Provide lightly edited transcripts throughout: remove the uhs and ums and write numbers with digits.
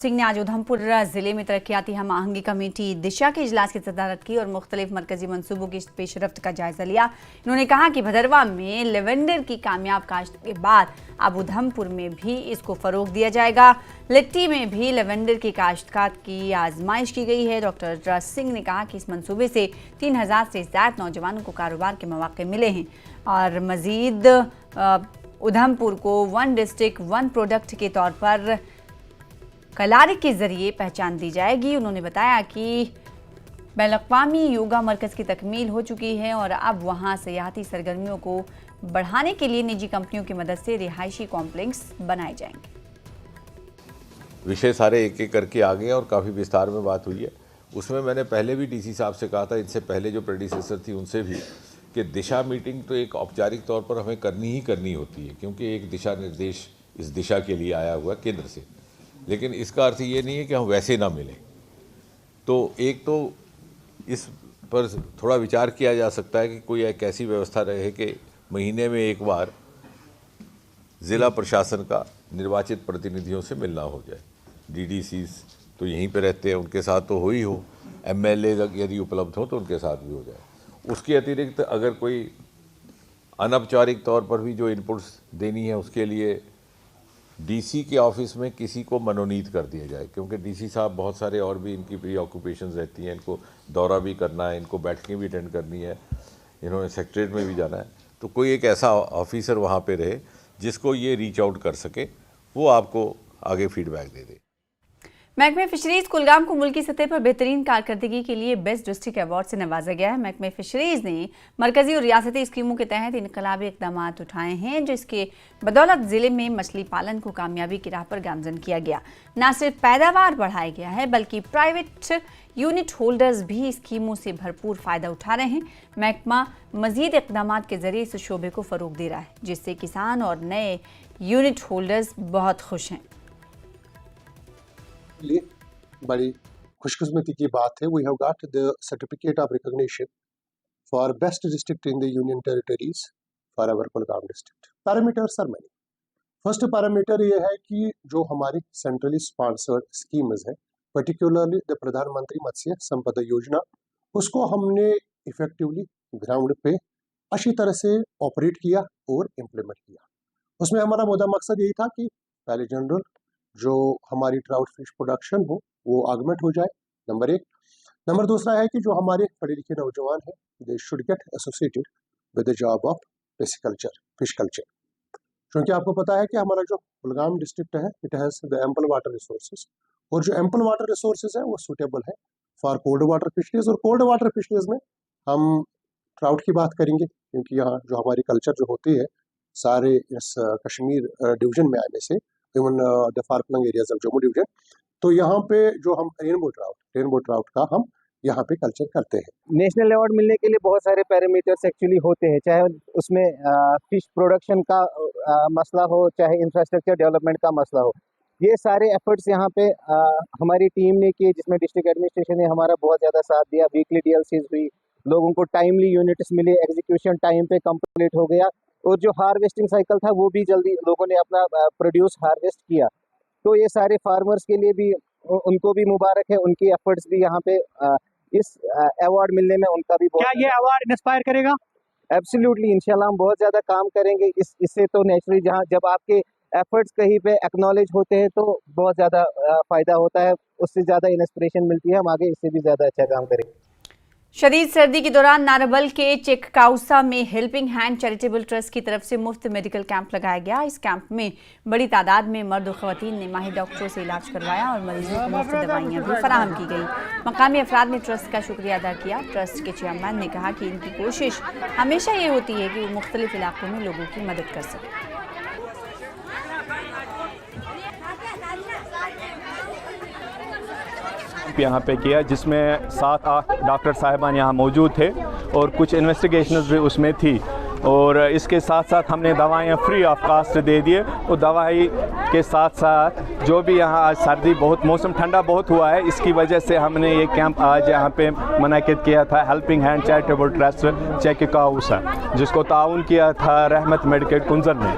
सिंह ने आज उधमपुर जिले में तरक्याती हम आहंगी कमेटी दिशा के इजलास की सदारत की और मुख्तलिफ मरकजी मंसूबों की पेशरफ्त का जायजा लिया। इन्होंने कहा कि भदरवा में लेवेंडर की कामयाब काश्त के बाद अब उधमपुर में भी इसको फरोग दिया जाएगा। लिट्टी में भी लेवेंडर की काश्तकात की आजमाइश की गई है। डॉक्टर राज सिंह ने कहा कि इस मंसूबे से 3000 से ज्यादा नौजवानों को कारोबार के मौके मिले हैं और मजीद उधमपुर को वन डिस्ट्रिक्ट वन प्रोडक्ट के तौर पर कलारी के जरिए पहचान दी जाएगी। उन्होंने बताया कि बैनुल-अक़वामी योगा मरकज़ की तकमील हो चुकी है और अब वहां सियाहती सरगर्मियों को बढ़ाने के लिए निजी कंपनियों की मदद से रिहायशी कॉम्प्लेक्स बनाए जाएंगे। विषय सारे एक एक करके आ गए और काफ़ी विस्तार में बात हुई है। उसमें मैंने पहले भी डीसी साहब से कहा था, इनसे पहले जो प्रेडिसेसर थी उनसे भी, कि दिशा मीटिंग तो एक औपचारिक तौर पर हमें करनी ही करनी होती है, क्योंकि एक दिशा निर्देश इस दिशा के लिए आया हुआ केंद्र से। लेकिन इसका अर्थ ये नहीं है कि हम वैसे ना मिलें। तो एक तो इस पर थोड़ा विचार किया जा सकता है कि कोई एक ऐसी व्यवस्था रहे कि महीने में एक बार ज़िला प्रशासन का निर्वाचित प्रतिनिधियों से मिलना हो जाए। डीडीसीज तो यहीं पे रहते हैं, उनके साथ तो हो ही हो, एमएलए यदि उपलब्ध हो तो उनके साथ भी हो जाए। उसके अतिरिक्त अगर कोई अनौपचारिक तौर पर भी जो इनपुट्स देनी है उसके लिए डीसी के ऑफिस में किसी को मनोनीत कर दिया जाए, क्योंकि डीसी साहब बहुत सारे और भी इनकी प्री ऑक्यूपेशंस रहती हैं, इनको दौरा भी करना है, इनको बैठकें भी अटेंड करनी है, इन्होंने सेक्रेटरीट में भी जाना है। तो कोई एक ऐसा ऑफिसर वहाँ पे रहे जिसको ये रीच आउट कर सके, वो आपको आगे फीडबैक दे दे। महकमे फिशरीज कुलगाम को मुल्की सतह पर बेहतरीन कारकर्दगी के लिए बेस्ट डिस्ट्रिक्ट अवार्ड से नवाजा गया है। महकमे फिशरीज ने मरकजी और रियासती स्कीमों के तहत इनकलाबी इकदाम उठाए हैं, जिसके बदौलत जिले में मछली पालन को कामयाबी की राह पर गामजन किया गया। न सिर्फ पैदावार बढ़ाया गया है बल्कि प्राइवेट यूनिट होल्डर्स भी स्कीमों से भरपूर फ़ायदा उठा रहे हैं। महकमा मजीद इकदाम के जरिए इस शोबे को फ़रोग दे रहा है, जिससे किसान और नए यूनिट होल्डर्स बहुत खुश हैं। बड़ी खुशकिस्मती की बात है, we have got the certificate of recognition for best district in the union territories for our Kulgam district. Parameters are many. First parameter ये है कि जो हमारी सेंट्रली स्पॉन्सर्ड स्कीम्स है, पर्टिकुलरली द प्रधानमंत्री मत्स्य संपदा योजना, उसको हमने इफेक्टिवली ग्राउंड पे अच्छी तरह से ऑपरेट किया और इम्प्लीमेंट किया। उसमें हमारा मुद्दा मकसद यही था कि पहले जनरल जो हमारी ट्राउट फिश प्रोडक्शन हो वो ऑगमेंट हो जाए, नंबर एक। नंबर दूसरा है कि जो हमारे पढ़े लिखे नौजवान हैं, they should get associated with the job of fish culture. क्योंकि आपको पता है कि हमारा जो कुलगाम डिस्ट्रिक्ट है, it has the ample water resources, और जो एम्पल वाटर रिसोर्सेज है वो सूटेबल है फॉर कोल्ड वाटर फिशरीज। और कोल्ड वाटर फिशरीज में हम ट्राउट की बात करेंगे, क्योंकि यहाँ जो हमारी कल्चर जो होती है सारे इस कश्मीर डिवीजन में आने से, even the far flung areas of Jammu division, तो यहाँ पे जो हम रेनबो ट्राउट का हम यहाँ पे कल्चर करते हैं। नेशनल अवार्ड मिलने के लिए बहुत सारे पैरामीटर्स एक्चुअली होते हैं, चाहे उसमें फिश प्रोडक्शन का मसला हो, चाहे इंफ्रास्ट्रक्चर डेवलपमेंट का मसला हो। ये सारे एफर्ट्स यहाँ पे हमारी टीम ने किए, जिसमें डिस्ट्रिक्ट एडमिनिस्ट्रेशन ने हमारा बहुत ज़्यादा साथ दिया। वीकली डीएलसीज हुई, लोगों को टाइमली यूनिट्स मिले, एग्जीक्यूशन टाइम पे कंप्लीट हो गया, और जो हार्वेस्टिंग साइकिल था वो भी जल्दी लोगों ने अपना प्रोड्यूस हार्वेस्ट किया। तो ये सारे फार्मर्स के लिए भी, उनको भी मुबारक है, उनकी एफर्ट्स भी यहाँ पे इस अवार्ड मिलने में उनका भी बहुत। क्या ये अवार्ड इंस्पायर करेगा? एब्सोल्युटली, इंशाल्लाह हम बहुत ज़्यादा काम करेंगे इससे। तो नेचुरली जब आपके एफर्ट्स कहीं पे एक्नॉलेज होते हैं तो बहुत ज़्यादा फ़ायदा होता है, उससे ज़्यादा इंस्पिरेशन मिलती है, हम आगे इससे भी ज़्यादा अच्छा काम करेंगे। शदीद सर्दी के दौरान नारबल के चेककाउसा में हेल्पिंग हैंड चैरिटेबल ट्रस्ट की तरफ से मुफ्त मेडिकल कैंप लगाया गया। इस कैंप में बड़ी तादाद में मर्द और ख़वातीन ने माहिर डॉक्टरों से इलाज करवाया और मरीजों को मुफ्त दवाइयाँ भी फराहम की गई। मकामी अफराद ने ट्रस्ट का शुक्रिया अदा किया। ट्रस्ट के चेयरमैन ने कहा कि इनकी कोशिश हमेशा ये होती है कि वो मुख्तलिफ इलाकों में लोगों की मदद कर सकें। यहाँ पे किया, जिसमें 7-8 डॉक्टर साहिबान यहाँ मौजूद थे और कुछ इन्वेस्टिगेशंस भी उसमें थी, और इसके साथ साथ हमने दवाइयाँ फ्री ऑफ कास्ट दे दिए। और दवाई के साथ साथ जो भी यहाँ आज सर्दी बहुत, मौसम ठंडा बहुत हुआ है, इसकी वजह से हमने ये कैंप आज यहाँ पे मुनक़िद किया था। हेल्पिंग हैंड चैरिटेबल ट्रस्ट चेककाउसा, जिसको ताउन किया था रहमत मेडिकल कुंजर ने।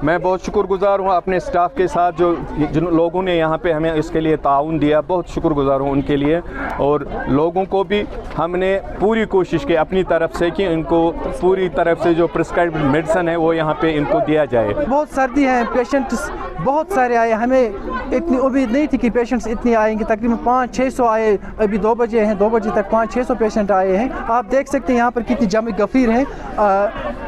मैं बहुत शुक्रगुजार हूँ अपने स्टाफ के साथ जो जिन लोगों ने यहाँ पे हमें इसके लिए ताउन दिया, बहुत शुक्रगुजार हूँ उनके लिए। और लोगों को भी हमने पूरी कोशिश की अपनी तरफ से कि इनको पूरी तरफ से जो प्रिस्क्राइब्ड मेडिसिन है वो यहाँ पे इनको दिया जाए। बहुत सर्दी है, पेशेंट्स बहुत सारे आए, हमें इतनी उम्मीद नहीं थी कि पेशेंट्स इतने आएंगे। तकरीबन 500-600 आए, अभी 2 बजे हैं, 2 बजे तक 500-600 पेशेंट आए हैं। आप देख सकते हैं यहाँ पर कितनी जमी गफ़ीर है।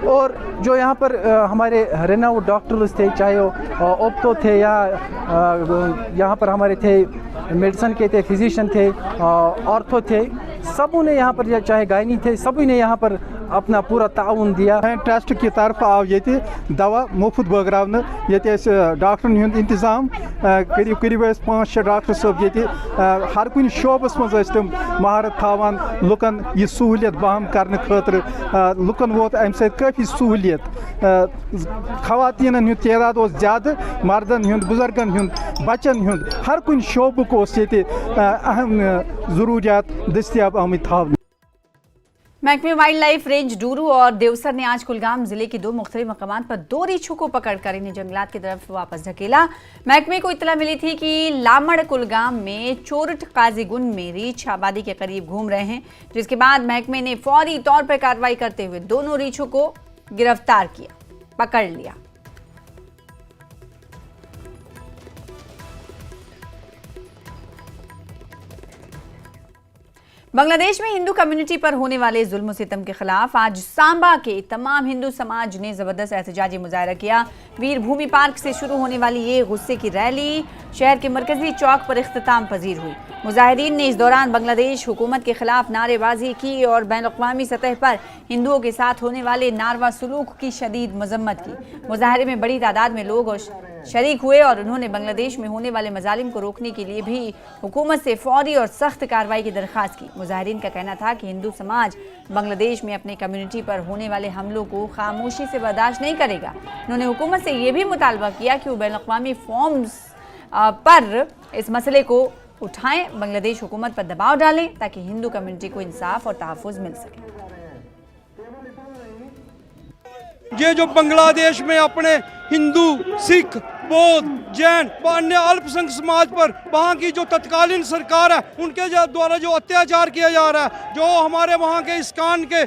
और जो यहाँ पर हमारे रेनाउड डॉक्टर्स थे, चाहे वो ओप्टो थे या यहाँ पर हमारे थे मेडिसिन के थे, फिजिशियन थे, ऑर्थो थे, सबों ने यहाँ पर, चाहे गायनी थे, सभी ने यहाँ पर अपना पूरा ताउन दिया। ट्रस्ट की तरफ आव ये दवा मुफ्त बगरावन, ये डॉक्टरन हुंद इंतजाम करीब करीब 5-6 डॉक्टर सब ये हर कुछ शोबस मज तम महारत थावान लुकन यह सहूलियत बहम करने खतर। लुकन वोत अम सत काफ़ी सहूलियत। खवातीन हुंद तादाद उस ज़्यादा, मर्दन हुंद, बुजुर्गन हुंद, बच्चन हुंद, हर कुछ शोबक अहम ज़रूरियात दस्तियाब आमद थावन। महकमे वाइल्ड लाइफ रेंज डूरू और देवसर ने आज कुलगाम जिले के 2 मुख्तलिफ मकामात पर 2 रीछों को पकड़कर इन्हें जंगलात की तरफ वापस धकेला। महकमे को इत्तला मिली थी कि लामड़ कुलगाम में चोरट काजीगुन में रीछ आबादी के करीब घूम रहे हैं, जिसके बाद महकमे ने फौरी तौर पर कार्रवाई करते हुए दोनों रीछों को गिरफ्तार किया, पकड़ लिया। बांग्लादेश में हिंदू कम्युनिटी पर होने वाले जुल्म सितम के खिलाफ आज सांबा के तमाम हिंदू समाज ने जबरदस्त एहतजाजी मुजाहरा किया। वीर भूमि पार्क से शुरू होने वाली ये गुस्से की रैली शहर के मरकजी चौक पर इख्तिताम पजीर हुई। मुजाहिरीन ने इस दौरान बांग्लादेश हुकूमत के खिलाफ नारेबाजी की और बैनुल-अक़वामी सतह पर हिंदुओं के साथ होने वाले नारवा सलूक की शदीद मजम्मत की। मुजाहरे में बड़ी तादाद में लोग शरीक हुए और उन्होंने बांग्लादेश में होने वाले मजालिम को रोकने के लिए भी हुकूमत से फौरी और सख्त कार्रवाई की दरख्वास्त की। मुजाहिरीन का कहना था कि हिंदू समाज बांग्लादेश में अपने कम्युनिटी पर होने वाले हमलों को खामोशी से बर्दाश्त नहीं करेगा। उन्होंने हुकूमत से ये भी मुतालबा किया कि वो बैनुल-अक़वामी फोरम्स पर इस मसले को उठाएं, बांग्लादेश हुकूमत पर दबाव डालें ताकि हिंदू कम्युनिटी को इंसाफ और तहफ़्फ़ुज़ मिल सके। ये जो बांग्लादेश में अपने हिंदू, सिख, बौद्ध, जैन व अन्य अल्पसंख्यक समाज पर वहाँ की जो तत्कालीन सरकार है उनके द्वारा जो अत्याचार किया जा रहा है, जो हमारे वहाँ के इस्कान के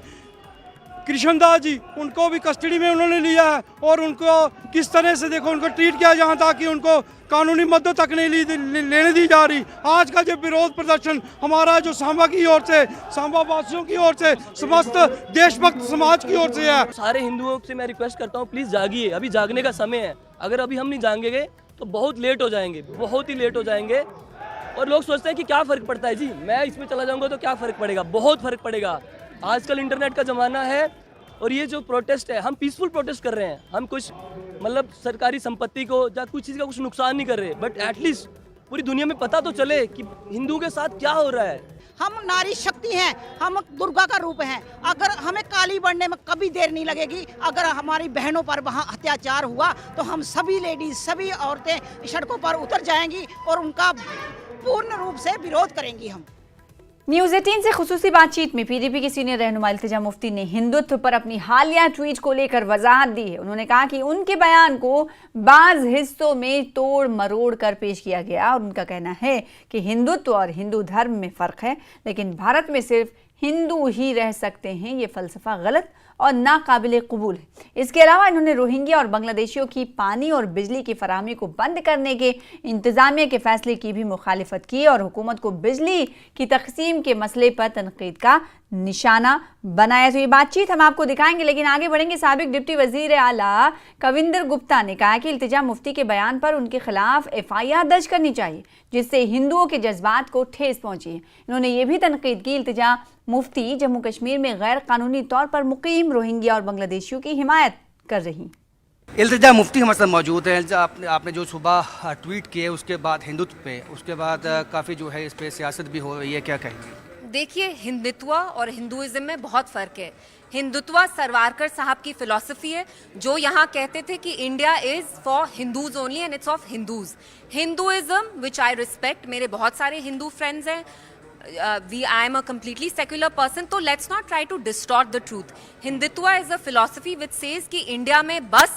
कृष्णदास जी, उनको भी कस्टडी में उन्होंने लिया है और उनको किस तरह से देखो उनको ट्रीट किया जहाँ तक कि उनको कानूनी मदद तक नहीं लेने दी जा रही। आज का जो विरोध प्रदर्शन हमारा जो सांबा की ओर से, सांबा वासियों की ओर से, समस्त देशभक्त समाज की ओर से है। सारे हिंदुओं से मैं रिक्वेस्ट करता हूँ, प्लीज़ जागिए, अभी जागने का समय है। अगर अभी हम नहीं जागेंगे तो बहुत लेट हो जाएंगे, बहुत ही लेट हो जाएंगे। और लोग सोचते हैं कि क्या फ़र्क पड़ता है जी, मैं इसमें चला जाऊँगा तो क्या फ़र्क पड़ेगा, बहुत फ़र्क पड़ेगा। आजकल इंटरनेट का ज़माना है और ये जो प्रोटेस्ट है, हम पीसफुल प्रोटेस्ट कर रहे हैं, हम कुछ मतलब सरकारी संपत्ति को या कुछ चीज़ का कुछ नुकसान नहीं कर रहे, बट एटलीस्ट पूरी दुनिया में पता तो चले कि हिंदू के साथ क्या हो रहा है। हम नारी शक्ति हैं, हम दुर्गा का रूप हैं। अगर हमें काली बनने में कभी देर नहीं लगेगी। अगर हमारी बहनों पर वहाँ अत्याचार हुआ तो हम सभी लेडीज, सभी औरतें सड़कों पर उतर जाएंगी और उनका पूर्ण रूप से विरोध करेंगी। हम न्यूज़ 18 से खुसूसी बातचीत में पीडीपी की सीनियर रहनुमा इल्तिजा मुफ्ती ने हिंदुत्व पर अपनी हालिया ट्वीट को लेकर वजाहत दी है। उन्होंने कहा कि उनके बयान को बाज़ हिस्सों में तोड़ मरोड़ कर पेश किया गया और उनका कहना है कि हिंदुत्व और हिंदू धर्म में फ़र्क है, लेकिन भारत में सिर्फ हिंदू ही रह सकते हैं। ये फ़लसफ़ा गलत और नाकाबिले कबूल है। इसके अलावा इन्होंने रोहिंग्या और बांग्लादेशियों की पानी और बिजली की फराहमी को बंद करने के इंतज़ामिया के फैसले की भी मुखालिफत की और हुकूमत को बिजली की तकसीम के मसले पर तनकीद का निशाना बनाया। तो ये बातचीत हम आपको दिखाएंगे, लेकिन आगे बढ़ेंगे। साबिक डिप्टी वजीर आला कविंदर गुप्ता ने कहा कि इल्तिजा मुफ्ती के बयान पर उनके खिलाफ FIR दर्ज करनी चाहिए, जिससे हिंदुओं के जज्बात को ठेस पहुंची है। इन्होंने ये भी तनकीद की इल्तिजा मुफ्ती जम्मू कश्मीर में गैर कानूनी तौर पर मुकीम रोहिंग्या और बांग्लादेशियों की हिमायत कर रही। इल्तिजा मुफ्ती हमारे साथ मौजूद है। आपने जो सुबह ट्वीट किए उसके बाद हिंदुत्व पे, उसके बाद काफ़ी जो है इस पर सियासत भी हो रही है, क्या कहेंगे? देखिए, हिंदुत्व और हिंदुइज्म में बहुत फ़र्क है। हिंदुत्व सरवारकर साहब की फ़िलॉसफी है, जो यहाँ कहते थे कि India is for Hindus only and it's of Hindus. Hinduism which I respect, मेरे बहुत सारे हिंदू फ्रेंड्स हैं, I am a completely secular person, तो let's not try to distort the truth. Hindutva is a philosophy which says कि India में बस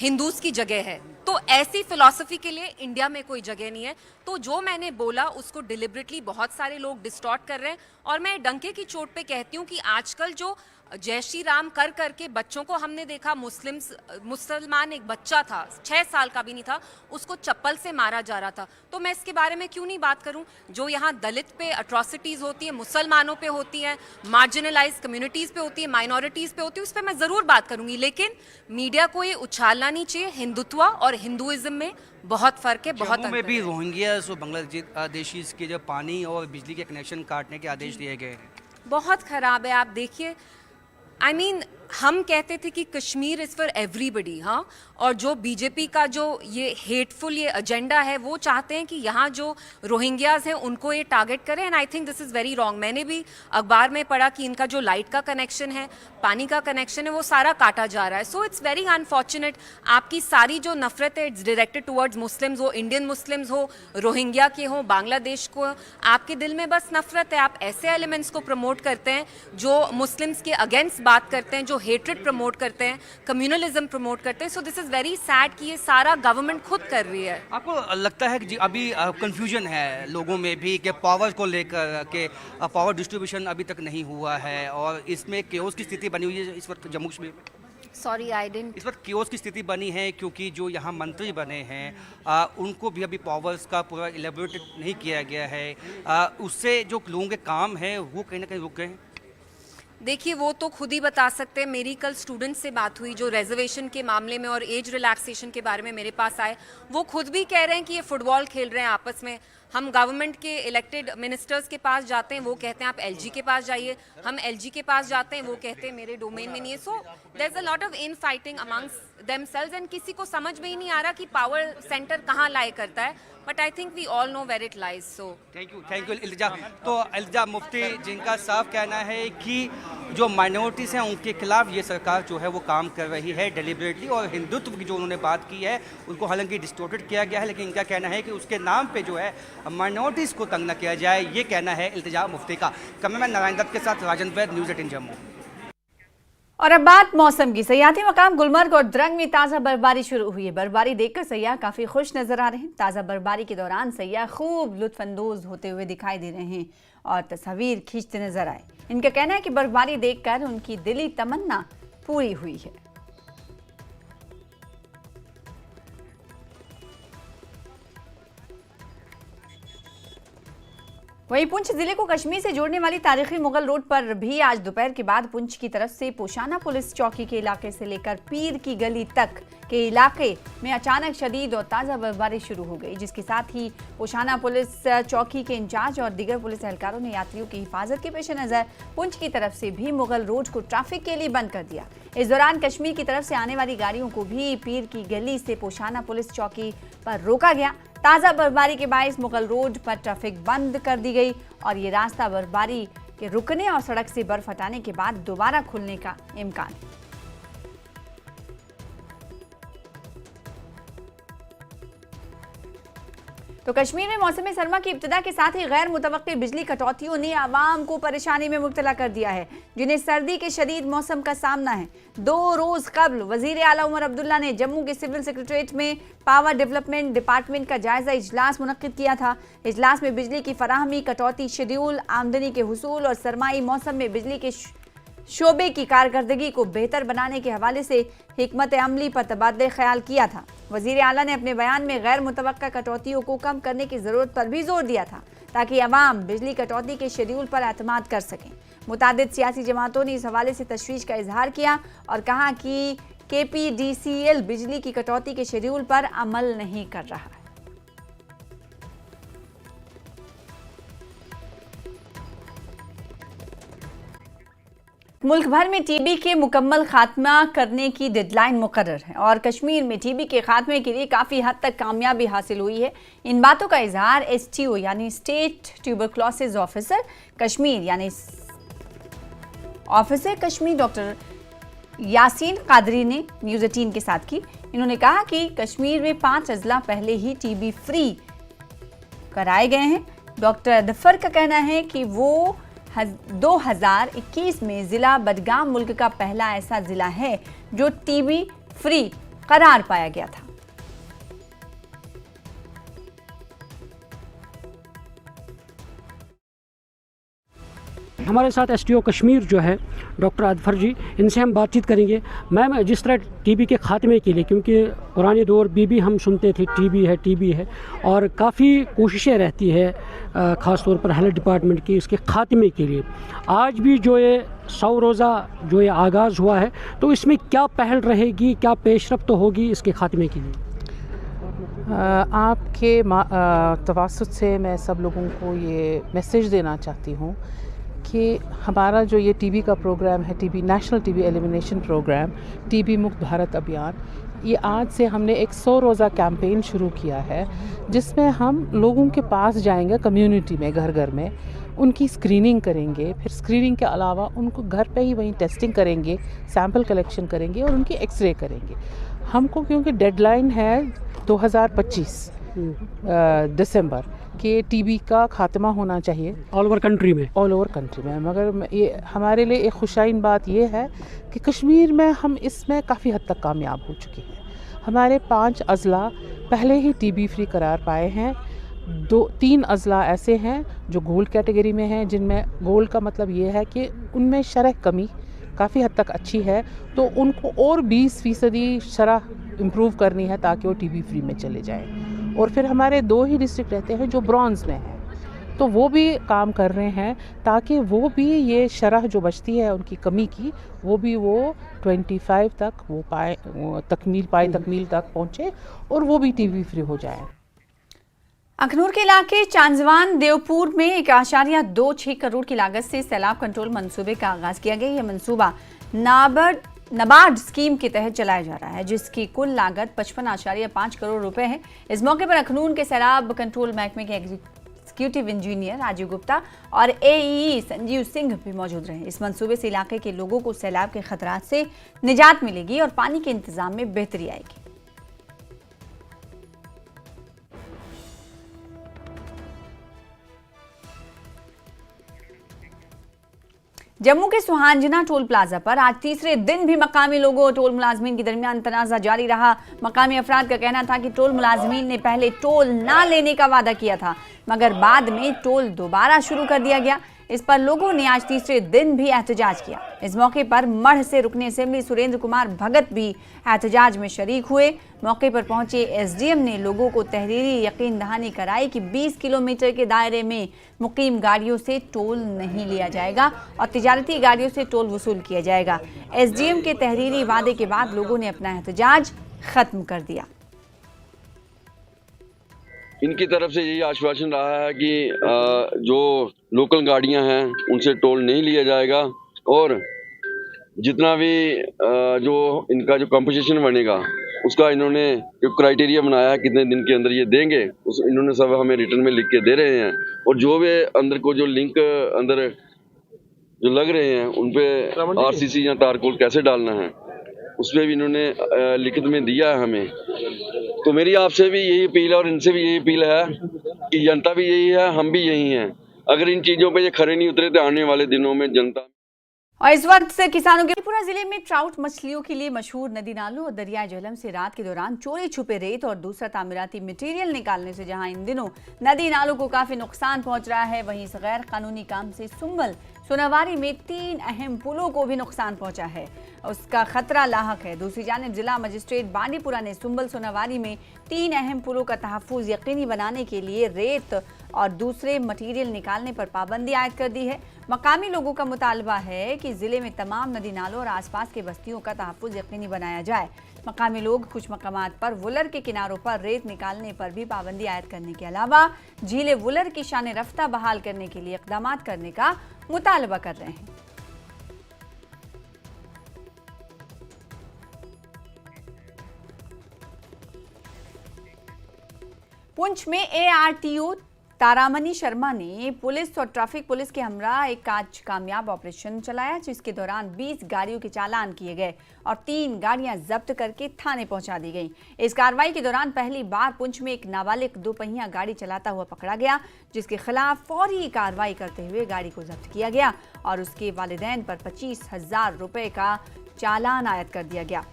Hindus की जगह है। तो ऐसी फिलॉसफी के लिए इंडिया में कोई जगह नहीं है। तो जो मैंने बोला उसको डिलिबरेटली बहुत सारे लोग डिस्टॉर्ट कर रहे हैं, और मैं डंके की चोट पे कहती हूँ कि आजकल जो जय श्री राम कर करके बच्चों को हमने देखा, मुसलमान एक बच्चा था 6 साल का भी नहीं था, उसको चप्पल से मारा जा रहा था। तो मैं इसके बारे में क्यों नहीं बात करूं? जो यहाँ दलित पे अट्रॉसिटीज होती है, मुसलमानों पे होती है, मार्जिनलाइज कम्युनिटीज पे होती है, माइनॉरिटीज पे होती है, उस पर मैं जरूर बात करूंगी। लेकिन मीडिया को ये उछालना नहीं चाहिए। हिंदुत्व और हिंदुइज्म में बहुत फर्क है, बहुत जम्मू में भी रोहिंग्यास और बांग्लादेशीज के जो पानी और बिजली के कनेक्शन काटने के आदेश दिए गए हैं। बहुत खराब है। आप देखिए, I mean, हम कहते थे कि कश्मीर इज़ फॉर एवरीबडी, हाँ, और जो बीजेपी का जो ये हेटफुल ये एजेंडा है, वो चाहते हैं कि यहाँ जो रोहिंग्याज हैं उनको ये टारगेट करें, and I think this is very wrong. मैंने भी अखबार में पढ़ा कि इनका जो लाइट का कनेक्शन है, पानी का कनेक्शन है, वो सारा काटा जा रहा है। So it's very unfortunate. आपकी सारी जो नफरत है इट्स डायरेक्टेड टुवर्ड्स मुस्लिम्स, हो इंडियन मुस्लिम्स हो, रोहिंग्या के हो, बांग्लादेश को, आपके दिल में बस नफरत है। आप ऐसे एलिमेंट्स को प्रमोट करते हैं जो मुस्लिम्स के अगेंस्ट बात करते हैं, जो हेट्रेड प्रमोट करते हैं, कम्युनलिज्म प्रमोट करते हैं। So this is very sad कि ये सारा गवर्नमेंट खुद कर रही है। आपको लगता है कि अभी कंफ्यूजन है लोगों में भी कि पावर को लेकर के पावर डिस्ट्रीब्यूशन अभी तक नहीं हुआ है, और इसमें केओस की स्थिति बनी हुई है इस वक्त जम्मू कश्मीर में? Sorry I didn't. इस वक्त केओस की स्थिति बनी है क्योंकि जो यहाँ मंत्री बने हैं उनको भी अभी पावर्स का पूरा इलेबोरेट नहीं किया गया है। उससे जो लोगों के काम है वो कहीं ना कहीं रुक गए हैं। देखिए, वो तो खुद ही बता सकते हैं। मेरी कल स्टूडेंट से बात हुई जो रिजर्वेशन के मामले में और एज रिलैक्सेशन के बारे में मेरे पास आए। वो खुद भी कह रहे हैं कि ये फुटबॉल खेल रहे हैं आपस में। हम गवर्नमेंट के इलेक्टेड मिनिस्टर्स के पास जाते हैं, वो कहते हैं आप एलजी के पास जाइए। हम एलजी के पास जाते हैं, वो कहते हैं मेरे डोमेन में नहीं है। So there is a lot of infighting amongst themselves, and किसी को समझ में ही नहीं आ रहा कि पावर सेंटर कहाँ लाई करता है। But I think we all know where it lies. So thank you Iltija. तो इल्तिजा मुफ्ती, जिनका साफ कहना है कि जो माइनॉरिटीज़ हैं उनके खिलाफ ये सरकार जो है वो काम कर रही है डेलिबरेटली, और हिंदुत्व की जो उन्होंने बात की है उनको हालांकि डिस्टोर्टेड किया गया है, लेकिन इनका कहना है कि उसके नाम पे जो है माइनॉरिटीज़ को तंग न किया जाए। ये कहना है इल्तिजा मुफ्ती का। कैमरामैन नारायण दत्त के साथ राजन वैद, न्यूज़ 18 जम्मू। और अब बात मौसम की। सयाहती मकाम गुलमर्ग और द्रंग में ताज़ा बर्फबारी शुरू हुई है। बर्फबारी देखकर सयाह काफ़ी खुश नजर आ रहे हैं। ताज़ा बर्फबारी के दौरान सयाह खूब लुत्फानंदोज होते हुए दिखाई दे रहे हैं और तस्वीर खींचते नजर आए। इनका कहना है कि बर्फबारी देखकर उनकी दिली तमन्ना पूरी हुई है। वहीं पुंछ जिले को कश्मीर से जोड़ने वाली तारीखी मुगल रोड पर भी आज दोपहर के बाद पुंछ की तरफ से पोशाना पुलिस चौकी के इलाके से लेकर पीर की गली तक के इलाके में अचानक शदीद और ताज़ा बर्फबारी शुरू हो गई, जिसके साथ ही पोशाना पुलिस चौकी के इंचार्ज और दीगर पुलिस एहलकारों ने यात्रियों की हिफाजत के पेश नज़र पुंछ की तरफ से भी मुगल रोड को ट्रैफिक के लिए बंद कर दिया। इस दौरान कश्मीर की तरफ से आने वाली गाड़ियों को भी पीर की गली से पोशाना पुलिस चौकी पर रोका गया। ताज़ा बर्फबारी के बायस मुगल रोड पर ट्रैफिक बंद कर दी गई और ये रास्ता बर्फबारी के रुकने और सड़क से बर्फ हटाने के बाद दोबारा खुलने का इम्कान है। तो कश्मीर में मौसम सरमा की इब्तिदा के साथ ही गैर मुतवक्की बिजली कटौतियों ने आवाम को परेशानी में मुब्तला कर दिया है, जिन्हें सर्दी के शदीद मौसम का सामना है। 2 रोज कबल वजीर आला उमर अब्दुल्ला ने जम्मू के सिविल सेक्रेटरीट में पावर डेवलपमेंट डिपार्टमेंट का जायजा इजलास मुनक्किद किया था। इजलास में बिजली की फराहमी, कटौती शेड्यूल, आमदनी के हुसूल और सरमाई मौसम में बिजली के शोबे की कारकर्दगी को बेहतर बनाने के हवाले से हिकमत अमली पर तबादले ख्याल किया था। वजीर आला ने अपने बयान में गैर मुतवक्का कटौतियों को कम करने की ज़रूरत पर भी जोर दिया था, ताकि अवाम बिजली कटौती के शेड्यूल पर एतमाद कर सकें। मुतादिद सियासी जमातों ने इस हवाले से तशवीश का इजहार किया और कहा कि KPDCL बिजली की कटौती के शेड्यूल पर अमल नहीं कर रहा है। मुल्क भर में टीबी के मुकम्मल खात्मा करने की डेडलाइन मुकर्रर है और कश्मीर में टीबी के खात्मे के लिए काफ़ी हद तक कामयाबी हासिल हुई है। इन बातों का इजहार STO यानी स्टेट ट्यूबरक्लोसिस ऑफिसर कश्मीर यानी ऑफिसर कश्मीर डॉक्टर यासीन कादरी ने न्यूज़ 18 के साथ की। इन्होंने कहा कि कश्मीर में 5 अजला पहले ही टीबी फ्री कराए गए हैं। डॉक्टर अदफर का कहना है कि वो 2021 में ज़िला बडगाम मुल्क का पहला ऐसा ज़िला है जो टीबी फ्री करार पाया गया था। हमारे साथ एसटीओ कश्मीर जो है डॉक्टर अदफर जी, इनसे हम बातचीत करेंगे। मैम, जिस तरह टीबी के ख़ात्मे के लिए, क्योंकि पुराने दौर भी हम सुनते थे टीबी है और काफ़ी कोशिशें रहती है ख़ास तौर पर हेल्थ डिपार्टमेंट की इसके ख़ात्मे के लिए, आज भी जो ये 100 रोज़ा जो ये आगाज़ हुआ है, तो इसमें क्या पहल रहेगी, क्या पेशरफ्त होगी इसके ख़ात्मे के लिए? आपके तवासुत से मैं सब लोगों को ये मैसेज देना चाहती हूँ कि हमारा जो ये टीबी का प्रोग्राम है, TB national TB elimination programme, TB Mukt Bharat अभियान, ये आज से हमने एक 100 रोज़ा कैंपेन शुरू किया है, जिसमें हम लोगों के पास जाएंगे, कम्युनिटी में, घर घर में उनकी स्क्रीनिंग करेंगे। फिर स्क्रीनिंग के अलावा उनको घर पे ही वहीं टेस्टिंग करेंगे, सैंपल कलेक्शन करेंगे और उनकी एक्सरे करेंगे। हमको क्योंकि डेडलाइन है 2025 दिसंबर के टीबी का खात्मा होना चाहिए ऑल ओवर कंट्री में। मगर ये हमारे लिए एक खुशाइन बात ये है कि कश्मीर में हम इसमें काफ़ी हद तक कामयाब हो चुके हैं। हमारे 5 अज़ला पहले ही टीबी फ्री करार पाए हैं। 3 अज़ला ऐसे हैं जो गोल्ड कैटेगरी में हैं, जिनमें गोल्ड का मतलब ये है कि उनमें शरह कमी काफ़ी हद तक अच्छी है, तो उनको और 20% शरह इम्प्रूव करनी है ताकि वो टीबी फ्री में चले जाएं। और फिर हमारे 2 ही डिस्ट्रिक्ट रहते हैं जो ब्रॉन्ज़ में हैं, तो वो भी काम कर रहे हैं ताकि वो भी ये शरह जो बचती है उनकी कमी की, वो 25 तक वो पाए, तकमील तक पहुँचे और वो भी टीबी फ्री हो जाए। अखनूर के इलाके चांजवान देवपुर में 1.26 करोड़ की लागत से सैलाब कंट्रोल मंसूबे का आगाज किया गया। यह मंसूबा नाबार्ड स्कीम के तहत चलाया जा रहा है, जिसकी कुल लागत 55.5 करोड़ रुपए है। इस मौके पर अखनूर के सैलाब कंट्रोल महकमे के एग्जीक्यूटिव इंजीनियर राजीव गुप्ता और AEE संजीव सिंह भी मौजूद रहे। इस मंसूबे से इलाके के लोगों को सैलाब के खतरात से निजात मिलेगी और पानी के इंतजाम में बेहतरी आएगी। जम्मू के सुहांजना टोल प्लाजा पर आज तीसरे दिन भी मकामी लोगों और टोल मुलाजमीन के दरमियान तनाजा जारी रहा। मकामी अफराद का कहना था कि टोल मुलाजमीन ने पहले टोल ना लेने का वादा किया था, मगर बाद में टोल दोबारा शुरू कर दिया गया। इस पर लोगों ने आज तीसरे दिन भी एहतजाज किया। इस मौके पर मढ़ से रुकने असेंबली सुरेंद्र कुमार भगत भी एहतजाज में शरीक हुए। मौके पर पहुंचे SDM ने लोगों को तहरीरी यकीन दहानी कराई कि 20 किलोमीटर के दायरे में मुकीम गाड़ियों से टोल नहीं लिया जाएगा और तिजारती गाड़ियों से टोल वसूल किया जाएगा। SDM के तहरीरी वादे के बाद लोगों ने अपना एहतजाज खत्म कर दिया। इनकी तरफ से यही आश्वासन रहा है कि जो लोकल गाड़ियां हैं उनसे टोल नहीं लिया जाएगा और जितना भी जो इनका जो कंपोजिशन बनेगा उसका इन्होंने जो क्राइटेरिया बनाया है कितने दिन के अंदर ये देंगे, उस इन्होंने सब हमें रिटर्न में लिख के दे रहे हैं। और जो भी अंदर को जो लिंक अंदर जो लग रहे हैं उन पे RCC या तारकोल कैसे डालना है उस पर भी इन्होंने लिखित में दिया है हमें। तो मेरी आपसे भी यही अपील है और इनसे भी यही अपील है कि जनता भी यही है, हम भी यही हैं। अगर इन चीज़ों पे ये खरे नहीं उतरे तो आने वाले दिनों में जनता। और इस वक्त से किसानों के पूरा जिले में ट्राउट मछलियों के लिए मशहूर नदी नालों और दरियाई झेलम से रात के दौरान चोरी छुपे रेत और दूसरा तामीराती मटेरियल निकालने से जहां इन दिनों नदी नालों को काफी नुकसान पहुंच रहा है, वहीं इस गैर कानूनी काम से सुंबल सोनावारी में 3 अहम पुलों को भी नुकसान पहुंचा है, उसका खतरा लाहक है। दूसरी जानिब जिला मजिस्ट्रेट बांडीपुरा ने सुंबल सोनावारी में 3 अहम पुलों का तहफ्फुज यकीनी बनाने के लिए रेत और दूसरे मटीरियल निकालने पर पाबंदी आयद कर दी है। मकामी लोगों का मुतालबा है कि जिले में तमाम नदी नालों और आसपास के बस्तियों का तहफ्फुज यकीनी बनाया जाए। मकामी लोग कुछ मकामात पर वुलर के किनारों पर रेत निकालने पर भी पाबंदी आयद करने के अलावा झीले वुलर की शान रफ्ता बहाल करने के लिए इक़दाम करने का मुतालबा कर रहे हैं। पुंछ में ARTO तारामणि शर्मा ने पुलिस और ट्रैफिक पुलिस के हमरा एक आज कामयाब ऑपरेशन चलाया, जिसके दौरान 20 गाड़ियों के चालान किए गए और 3 गाड़ियां जब्त करके थाने पहुंचा दी गई। इस कार्रवाई के दौरान पहली बार पुंछ में एक नाबालिग 2 पहिया गाड़ी चलाता हुआ पकड़ा गया, जिसके खिलाफ फौरी कार्रवाई करते हुए गाड़ी को जब्त किया गया और उसके वालिदैन पर 25,000 रुपए का चालान आयद कर दिया गया।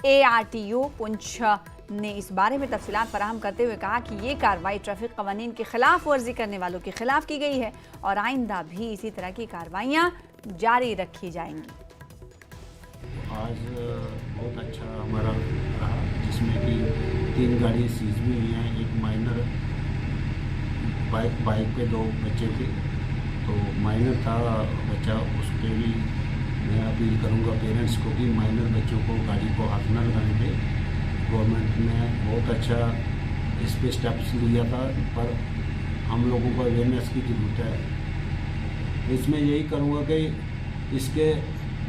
ARTO पुंछ ने इस बारे में तफसीलात फराहम करते हुए कहा कि ये कार्रवाई ट्रैफिक कवानीन की खिलाफ वर्जी करने वालों के खिलाफ की गई है और आइंदा भी इसी तरह की कार्रवाइयाँ जारी रखी जाएंगी। आज बहुत अच्छा हमारा रहा, जिसमें कि 3 गाड़ी सीज भी हुई हैं। एक माइनर बाइक पे 2 बच्चे थे, तो माइनर था बच्चा, उस पर भी मैं अपील करूंगा पेरेंट्स को कि माइनर बच्चों को गाड़ी को हाथ न लगाने दें। गवर्नमेंट ने बहुत अच्छा इस पे स्टेप्स लिया था, पर हम लोगों को अवेयरनेस की ज़रूरत है। इसमें यही करूँगा कि इसके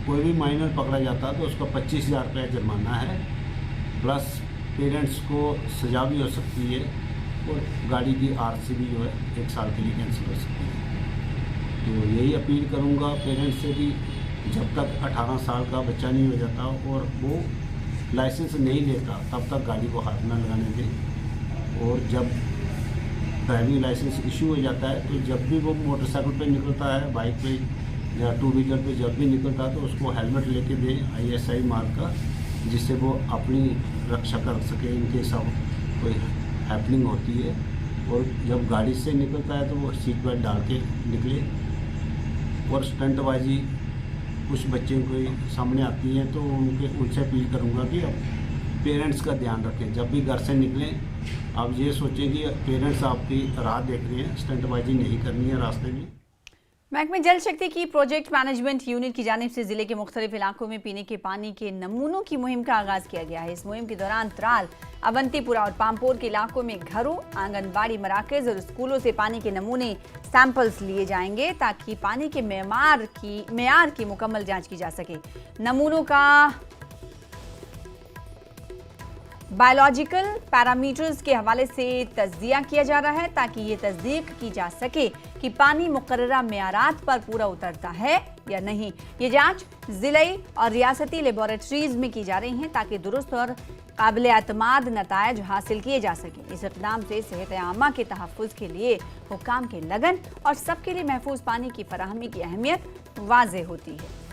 कोई भी माइनर पकड़ा जाता है तो उसका 25,000 रुपया जुर्माना है, प्लस पेरेंट्स को सज़ा भी हो सकती है और गाड़ी की RC भी जो है 1 साल के लिए कैंसिल हो सकती है। तो यही अपील करूँगा पेरेंट्स से कि जब तक 18 साल का बच्चा नहीं हो जाता और वो लाइसेंस नहीं लेता तब तक गाड़ी को हाथ न लगाने दें, और जब ड्राइविंग लाइसेंस इशू हो जाता है तो जब भी वो मोटरसाइकिल पे निकलता है, बाइक पे या 2 व्हीलर पे जब भी निकलता है तो उसको हेलमेट लेके दें ISI मार्क का, जिससे वो अपनी रक्षा कर सके इनके सब कोई हैपनिंग होती है। और जब गाड़ी से निकलता है तो वो सीट बेल्ट डाल के निकले। और स्टंटबाजी कुछ बच्चे को सामने आती हैं तो उनसे अपील करूंगा कि अब पेरेंट्स का ध्यान रखें। जब भी घर से निकलें आप ये सोचें कि पेरेंट्स आपकी राह देख रहे हैं, स्टंटबाजी नहीं करनी है रास्ते में। महकमे जल शक्ति की प्रोजेक्ट मैनेजमेंट यूनिट की जानिब से जिले के मुख्तलिफ इलाकों में पीने के पानी के नमूनों की मुहिम का आगाज किया गया है। इस मुहिम के दौरान त्राल, अवंतीपुरा और पामपोर के इलाकों में घरों, आंगनबाड़ी मराकज और स्कूलों से पानी के नमूने सैंपल्स लिए जाएंगे ताकि पानी के मेयार की मुकम्मल जांच की जा सके। नमूनों का बायोलॉजिकल पैरामीटर्स के हवाले से तज्जिया किया जा रहा है ताकि ये तस्दीक की जा सके कि पानी मुकर्ररा मेयारात पर पूरा उतरता है या नहीं। ये जांच जिले और रियासती लेबोरेटरीज में की जा रही है ताकि दुरुस्त और काबिल एतमाद नतायज हासिल किए जा सके। इस इक़दाम से सेहत आमा के तहफ़्फ़ुज़ के लिए हुक्काम के लगन और सबके लिए महफूज पानी की फराहमी की अहमियत वाज़े होती है।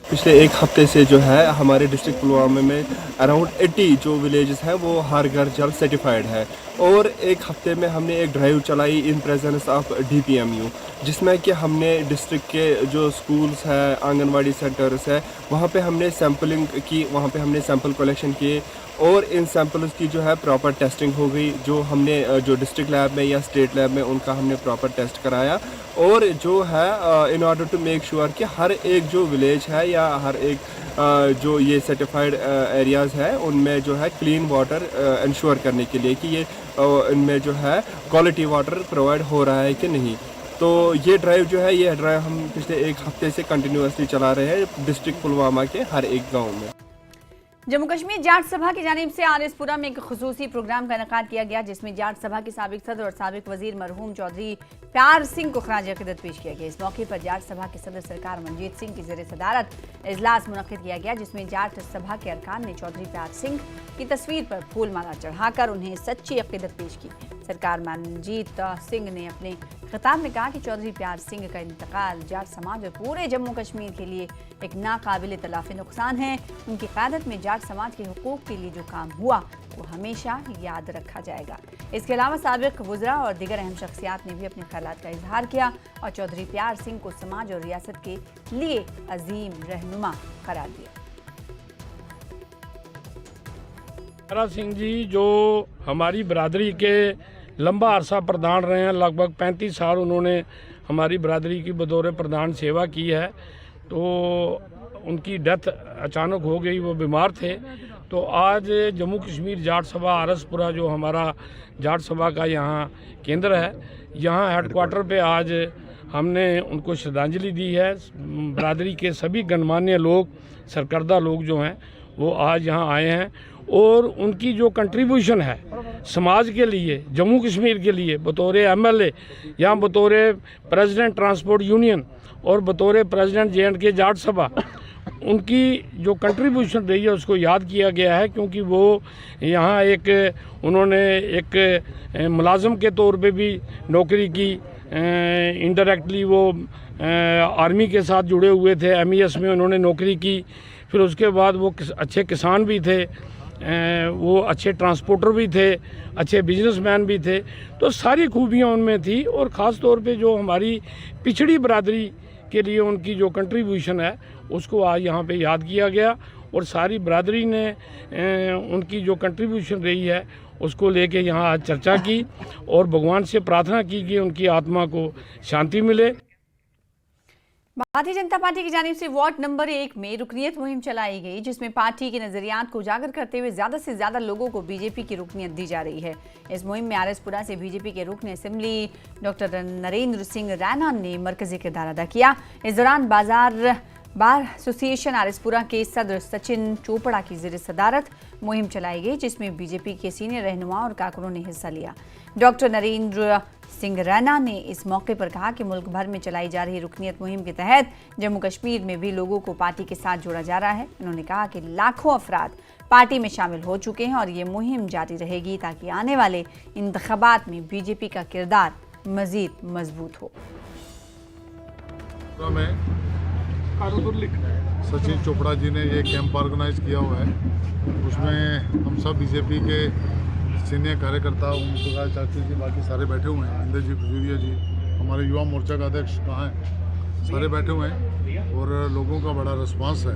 पिछले 1 हफ्ते से जो है हमारे डिस्ट्रिक्ट पुलवामा में अराउंड 80 जो विलेजेस हैं वो हर घर जल सर्टिफाइड है। और 1 हफ्ते में हमने एक ड्राइव चलाई इन प्रेजेंस ऑफ DPMU, जिसमें कि हमने डिस्ट्रिक्ट के जो स्कूल्स हैं, आंगनवाड़ी सेंटर्स है, वहाँ पे हमने सैम्पलिंग की, वहाँ पे हमने सैंपल कलेक्शन किए और इन सैंपल्स की जो है प्रॉपर टेस्टिंग हो गई। जो हमने जो डिस्ट्रिक्ट लैब में या स्टेट लैब में उनका हमने प्रॉपर टेस्ट कराया। और जो है in order to make sure कि हर एक जो विलेज है या हर एक जो ये सर्टिफाइड एरियाज़ है उनमें जो है क्लीन वाटर इंश्योर करने के लिए कि ये इनमें जो है क्वालिटी वाटर प्रोवाइड हो रहा है कि नहीं। तो ये ड्राइव जो है ये ड्राइव हम पिछले 1 हफ्ते से कंटिन्यूसली चला रहे हैं डिस्ट्रिक्ट पुलवामा के हर एक गाँव में। जम्मू कश्मीर जाट सभा की जानिब से आरएसपुरा में एक खुसूसी प्रोग्राम का इनेकाद किया गया जिसमें जाट सभा के साबिक सदर और साबिक वजीर मरहूम चौधरी प्यार सिंह को खराज अकीदत पेश किया गया। इस मौके पर जाट सभा के सदर सरकार मंजीत सिंह की ज़ेर सदारत इजलास मुनक्किद किया गया जिसमें जाट सभा के अरकान ने चौधरी प्यार सिंह की तस्वीर पर फूल माला चढ़ाकर उन्हें सच्ची अकीदत पेश की। सरकार मंजीत सिंह ने अपने खिताब में कहा कि चौधरी प्यार सिंह का इंतकाल जाट समाज और पूरे जम्मू कश्मीर के लिए एक नाकाबिल तलाफ़ी नुकसान है। उनकी क़यादत में जाट समाज के हुकूक के लिए जो काम हुआ वो हमेशा याद रखा जाएगा। इसके अलावा साबिक वज़रा और दीगर अहम शख्सियात ने भी अपने ख्यालात का इजहार किया और चौधरी प्यार सिंह को समाज और रियासत के लिए अजीम रहनुमा करार दिया। प्यार सिंह जी जो हमारी बरादरी के लंबा अरसा प्रधान रहे हैं, लगभग 35 साल उन्होंने हमारी बरादरी की बतौर प्रधान सेवा की है। तो उनकी डेथ अचानक हो गई, वो बीमार थे। तो आज जम्मू कश्मीर जाट सभा आरएसपुरा जो हमारा जाट सभा का यहाँ केंद्र है, यहाँ हेडक्वार्टर पे आज हमने उनको श्रद्धांजलि दी है। बरादरी के सभी गणमान्य लोग, सरकर्दा लोग जो हैं वो आज यहाँ आए हैं और उनकी जो कंट्रीब्यूशन है समाज के लिए, जम्मू कश्मीर के लिए, बतौर MLA या बतौर प्रेसिडेंट ट्रांसपोर्ट यूनियन और बतौर प्रेसिडेंट JNK जाट सभा, उनकी जो कंट्रीब्यूशन रही है उसको याद किया गया है, क्योंकि वो यहाँ उन्होंने एक मुलाजम के तौर पे भी नौकरी की, इनडायरेक्टली वो आर्मी के साथ जुड़े हुए थे, MES में उन्होंने नौकरी की, फिर उसके बाद वो अच्छे किसान भी थे, वो अच्छे ट्रांसपोर्टर भी थे, अच्छे बिजनेसमैन भी थे। तो सारी खूबियाँ उनमें थी, और ख़ास तौर पे जो हमारी पिछड़ी बरादरी के लिए उनकी जो कंट्रीब्यूशन है उसको आज यहाँ पे याद किया गया, और सारी बरादरी ने उनकी जो कंट्रीब्यूशन रही है उसको लेके यहाँ आज चर्चा की और भगवान से प्रार्थना की कि उनकी आत्मा को शांति मिले। भारतीय जनता पार्टी की जानिब से वार्ड नंबर 1 में रुकनियत मुहिम चलाई गई, जिसमें पार्टी के नजरियात को उजागर करते हुए ज्यादा से ज्यादा लोगों को बीजेपी की रुकनियत दी जा रही है। इस मुहिम में RS-पुरा से बीजेपी के रुकन असेंबली डॉक्टर नरेंद्र सिंह रैना ने मरकजी किरदार अदा किया। इस दौरान बार एसोसिएशन RS-पुरा के सदर सचिन चोपड़ा की ज़ेर सदारत मुहिम चलाई गई, जिसमें बीजेपी के सीनियर रहनुमा और कारकुनों ने हिस्सा लिया। डॉक्टर नरेंद्र सिंह रैना ने इस मौके पर कहा कि मुल्क भर में चलाई जा रही रुकनियत मुहिम के तहत जम्मू कश्मीर में भी लोगों को पार्टी के साथ जोड़ा जा रहा है। उन्होंने कहा कि लाखों अफराद पार्टी में शामिल हो चुके हैं और ये मुहिम जारी रहेगी ताकि आने वाले इंतखाबात में बीजेपी का किरदार मजीद मजबूत हो। सचिन चोपड़ा जी ने ये कैंप ऑर्गेनाइज किया हुआ है, उसमें हम सब बीजेपी के सीनियर कार्यकर्ता, उनका चाची जी, बाकी सारे बैठे हुए हैं। इंद्र जी, खजूरिया जी, हमारे युवा मोर्चा का अध्यक्ष कहाँ हैं, सारे बैठे हुए हैं और लोगों का बड़ा रिस्पांस है।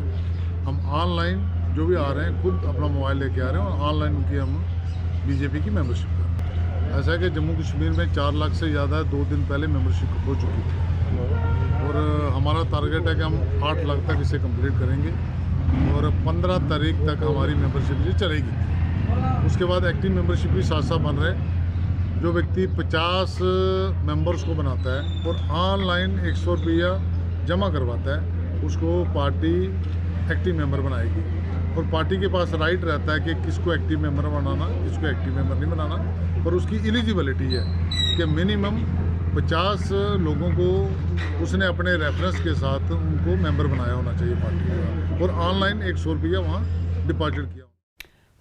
हम ऑनलाइन जो भी आ रहे हैं खुद अपना मोबाइल लेके आ रहे हैं और ऑनलाइन उनकी हम बीजेपी की मेंबरशिप कर रहे हैं। ऐसा है कि जम्मू कश्मीर में 4 लाख से ज़्यादा 2 दिन पहले मेंबरशिप हो चुकी थी और हमारा टारगेट है कि हम 8 लाख तक इसे कंप्लीट करेंगे और 15 तारीख तक हमारी मेंबरशिप ये चलेगी। उसके बाद एक्टिव मेंबरशिप भी साथ साथ बन रहे। जो व्यक्ति 50 मेंबर्स को बनाता है और ऑनलाइन 100 रुपया जमा करवाता है, उसको पार्टी एक्टिव मेंबर बनाएगी और पार्टी के पास राइट रहता है कि किसको एक्टिव मेंबर बनाना, किसको एक्टिव मेंबर नहीं बनाना। पर उसकी एलिजिबिलिटी है कि मिनिमम 50 लोगों को उसने अपने रेफरेंस के साथ उनको मेंबर बनाया होना चाहिए पार्टी का, और ऑनलाइन 100 रुपया वहाँ डिपॉजिट किया।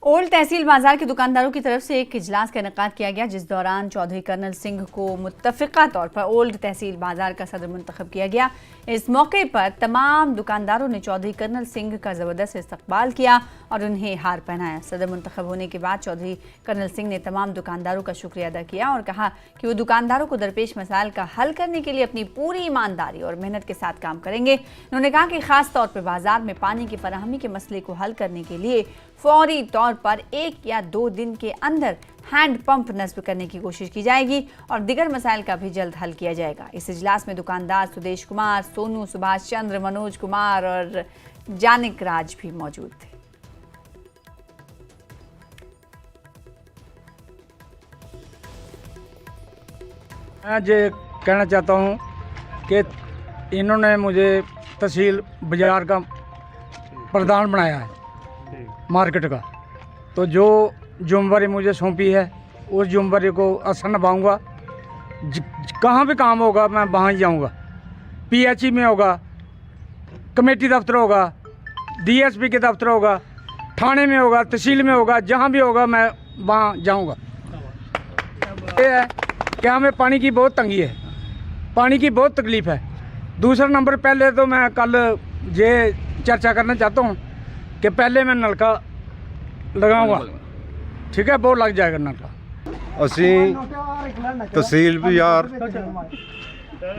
ओल्ड तहसील बाजार के दुकानदारों की तरफ से एक इजलास का इनेकाद किया गया, जिस दौरान चौधरी कर्नल सिंह को मुत्तफ़िक़ा तौर पर ओल्ड तहसील बाजार का सदर मुंतखब किया गया। इस मौके पर तमाम दुकानदारों ने चौधरी कर्नल सिंह का ज़बरदस्त इस्तकबाल किया और उन्हें हार पहनाया। सदर मुंतखब होने के बाद चौधरी कर्नल सिंह ने तमाम दुकानदारों का शुक्रिया अदा किया और कहा कि वो दुकानदारों को दरपेश मसाइल का हल करने के लिए अपनी पूरी ईमानदारी और मेहनत के साथ काम करेंगे। उन्होंने कहा कि ख़ास तौर पर बाजार में पानी की फराहमी के मसले को हल करने के लिए फौरी तौर पर 1 या 2 दिन के अंदर हैंड पंप नस्ब करने की कोशिश की जाएगी और दिगर मसाइल का भी जल्द हल किया जाएगा। इस इजलास में दुकानदार सुदेश कुमार, सोनू, सुभाष चंद्र, मनोज कुमार और जानिक राज भी मौजूद थे। मैं ये कहना चाहता हूँ कि इन्होंने मुझे तहसील बाजार का प्रधान बनाया है मार्केट का, तो जो जुम्मेवारी मुझे सौंपी है उस जुम्मेवारी को असर निभाऊंगा। कहाँ भी काम होगा मैं वहाँ ही जाऊँगा। PHE में होगा, कमेटी दफ्तर होगा, DSP के दफ्तर होगा, थाने में होगा, तहसील में होगा, जहाँ भी होगा मैं वहाँ जाऊँगा। ये है कि हमें पानी की बहुत तंगी है, पानी की बहुत तकलीफ़ है। दूसरा नंबर, पहले तो मैं कल ये चर्चा करना चाहता हूँ कि पहले मैं नलका लगाऊंगा, ठीक है, बहुत लग जाएगा नलका। ਅਸੀਂ तहसील बाजार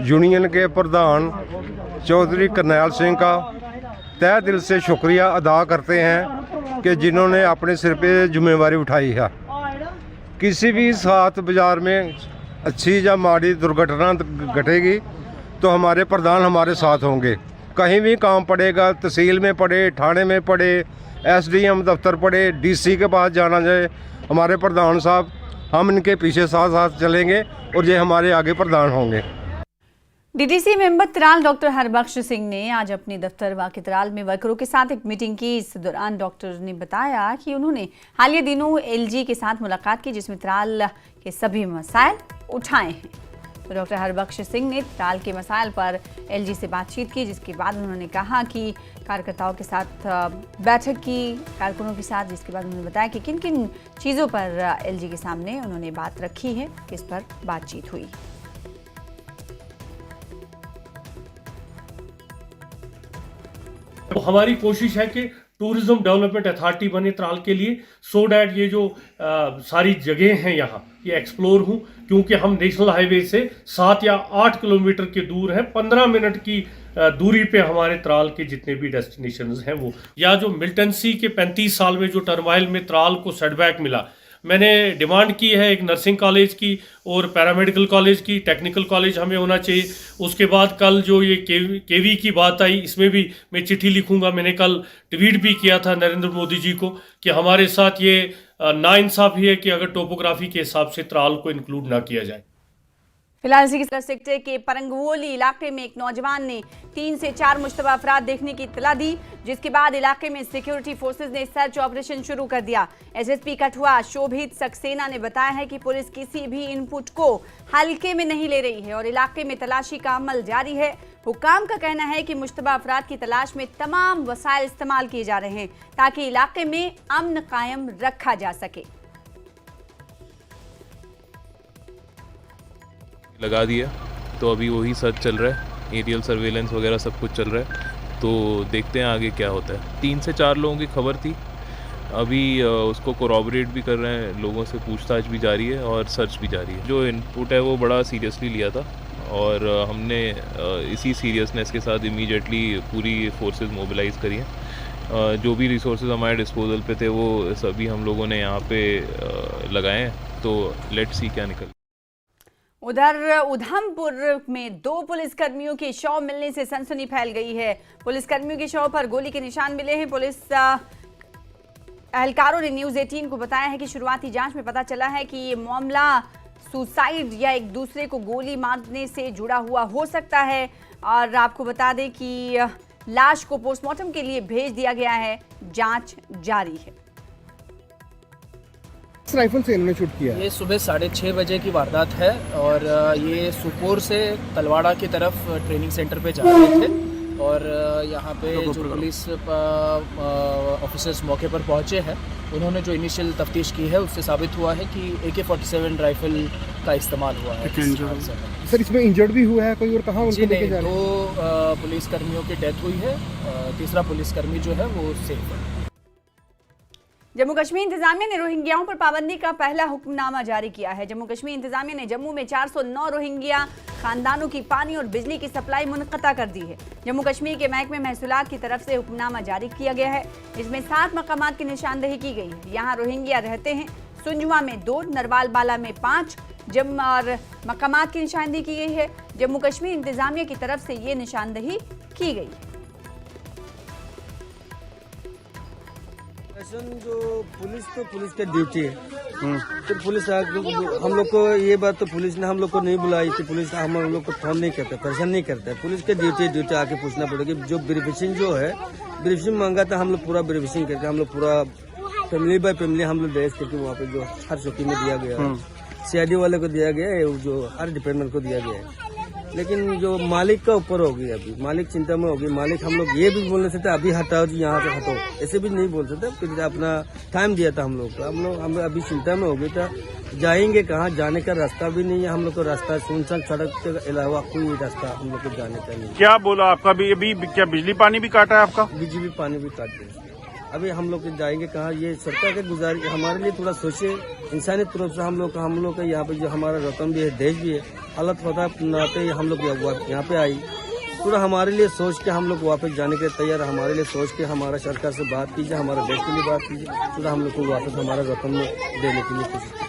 यूनियन के प्रधान चौधरी करनैल सिंह का तहे दिल से शुक्रिया अदा करते हैं कि जिन्होंने अपने सिर पे जिम्मेवारी उठाई है। किसी भी साथ बाज़ार में अच्छी या माड़ी दुर्घटना घटेगी तो हमारे प्रधान हमारे साथ होंगे। कहीं भी काम पड़ेगा, तहसील में पड़े, थाने में पड़े, SDM दफ्तर पड़े, DC के पास जाना जाए, हमारे प्रधान साहब, हम इनके पीछे साथ साथ चलेंगे और ये हमारे आगे प्रधान होंगे। DDC member Tral doctor Harbakhsh Singh ने आज अपने दफ्तर व कितराल में वर्करों के साथ एक मीटिंग की। इस दौरान डॉक्टर ने बताया कि उन्होंने हालिया दिनों LG के साथ मुलाकात की, जिसमें तिराल के सभी मसाइल उठाए हैं। तो डॉक्टर हरबख्श सिंह ने त्राल के मसाइल पर एलजी से बातचीत की, जिसके बाद उन्होंने कहा कि कार्यकर्ताओं के साथ बैठक की कारकुनों के साथ, जिसके बाद उन्होंने बताया कि किन किन चीज़ों पर एलजी के सामने उन्होंने बात रखी है, किस पर बातचीत हुई। तो हमारी कोशिश है कि टूरिज्म डेवलपमेंट अथॉरिटी बने त्राल के लिए, सो डैट ये जो सारी जगह हैं यहाँ ये एक्सप्लोर हूँ, क्योंकि हम नेशनल हाईवे से 7 या 8 किलोमीटर के दूर है। 15 मिनट की दूरी पे हमारे त्राल के जितने भी डेस्टिनेशंस हैं वो, या जो मिल्टन सी के 35 साल में जो टर्माइल में त्राल को सेटबैक मिला, मैंने डिमांड की है एक नर्सिंग कॉलेज की और पैरामेडिकल कॉलेज की, टेक्निकल कॉलेज हमें होना चाहिए। उसके बाद कल जो ये केवी की बात आई, इसमें भी मैं चिट्ठी लिखूंगा। मैंने कल ट्वीट भी किया था नरेंद्र मोदी जी को कि हमारे साथ ये नाइंसाफ़ी है कि अगर टोपोग्राफी के हिसाब से त्राल को इंक्लूड ना किया जाए। फिलहाल इसी सेक्टर के परंगवोली इलाके में एक नौजवान ने 3 से 4 मुश्तबा अफराद देखने की इत्तला दी, जिसके बाद इलाके में सिक्योरिटी फोर्सेज ने सर्च ऑपरेशन शुरू कर दिया। एसएसपी कठुआ शोभित सक्सेना ने बताया है कि पुलिस किसी भी इनपुट को हल्के में नहीं ले रही है और इलाके में तलाशी का अमल जारी है। हुकाम का कहना है कि मुश्तबा अफराद की तलाश में तमाम वसाइल इस्तेमाल किए जा रहे हैं ताकि इलाके में अमन कायम रखा जा सके। लगा दिया तो अभी वही सर्च चल रहा है, एरियल सर्वेलेंस वगैरह सब कुछ चल रहा है, तो देखते हैं आगे क्या होता है। 3 से 4 लोगों की खबर थी, अभी उसको कोरॉबरेट भी कर रहे हैं, लोगों से पूछताछ भी जारी है और सर्च भी जारी है। जो इनपुट है वो बड़ा सीरियसली लिया था और हमने इसी सीरियसनेस के साथ इमीडिएटली पूरी फोर्सेस मोबिलाइज करी हैं। जो भी रिसोर्सेज हमारे डिस्पोजल पे थे वो सभी हम लोगों ने यहाँ पे लगाए हैं, तो लेट्स सी क्या निकल। उधर उधमपुर में 2 पुलिसकर्मियों के शव मिलने से सनसनी फैल गई है। पुलिसकर्मियों के शव पर गोली के निशान मिले हैं। पुलिस एहलकारों ने न्यूज़ 18 को बताया है कि शुरुआती जांच में पता चला है कि ये मामला सुसाइड या एक दूसरे को गोली मारने से जुड़ा हुआ हो सकता है। और आपको बता दें कि लाश को पोस्टमार्टम के लिए भेज दिया गया है, जांच जारी है। राइफल से इन्होंने शूट किया। ये सुबह 6:30 बजे की वारदात है और ये सुपोर से तलवाड़ा की तरफ ट्रेनिंग सेंटर पे जा रहे थे और यहाँ पे जो पुलिस ऑफिसर्स मौके पर पहुँचे हैं, उन्होंने जो इनिशियल तफ्तीश की है उससे साबित हुआ है कि AK-47 राइफल का इस्तेमाल हुआ है। सर इसमें इंजर्ड भी हुआ है कोई और कहाँ उनको लेके जा रहे हैं? 2 पुलिसकर्मियों की डेथ हुई है, तीसरा पुलिसकर्मी जो है वो सेफ है। जम्मू कश्मीर इंतजामिया ने रोहिंग्याओं पर पाबंदी का पहला हुक्मनामा जारी किया है। जम्मू कश्मीर इंतजामिया ने जम्मू में 409 रोहिंग्या खानदानों की पानी और बिजली की सप्लाई मुनक़ता कर दी है। जम्मू कश्मीर के महकमे महसूलात की तरफ से हुक्मनामा जारी किया गया है। इसमें 7 मकामात की निशानदेही की गई है। यहाँ रोहिंग्या रहते हैं। सुंजवा में 2, नरवाल बाला में 5 जम्मू और मकामात की निशानदेही की गई है। जम्मू कश्मीर इंतजामिया की तरफ से ये निशानदेही की गई है। जो पुलिस तो पुलिस का ड्यूटी है, तो पुलिस हम लोग को ये बात तो पुलिस ने हम लोग को नहीं बुलाई कि पुलिस हम लोग को फोन नहीं करता, परेशान नहीं करता है। पुलिस का ड्यूटी आके पूछना पड़ेगा। जो वेरिफिकेशन जो है, वेरिफिकेशन मांगा था, हम लोग पूरा वेरिफिकेशन करके हम लोग पूरा फैमिली बाय फैमिली हम लोग ड्रेस करके वहाँ पे जो हर चौकी में दिया गया है, CID वाले को दिया गया है, जो हर डिपार्टमेंट को दिया गया है। लेकिन जो मालिक का ऊपर होगी, अभी मालिक चिंता में होगी। मालिक हम लोग ये भी बोल नहीं सकते अभी हटाओ जी, यहाँ से हटाओ, ऐसे भी नहीं बोल सकते। फिर अपना टाइम दिया था हम लोग को, हम अभी चिंता में हो गए था। जाएंगे कहाँ, जाने का रास्ता भी नहीं है हम लोग को। रास्ता सुनसान सड़क के अलावा कोई रास्ता हम लोग को जाने का नहीं। क्या बोला आपका अभी क्या बिजली पानी भी काटा है आपका? बिजली पानी भी काट दिया। अभी हम लोग जाएंगे कहाँ? ये सरकार के गुजारिश हमारे लिए थोड़ा सोचे। इंसानी तरफ से हम लोग का यहाँ पे जो हमारा रतन भी है, देश भी है, हालत होता नाते हम लोग यहाँ पे आई। पूरा हमारे लिए सोच के हम लोग वापस जाने के तैयार। हमारे लिए सोच के हमारा सरकार से बात कीजिए, हमारे देश के लिए बात कीजिए, पूरा हम लोग को वापस हमारा रतन में देने के लिए कोशिश कीजिए।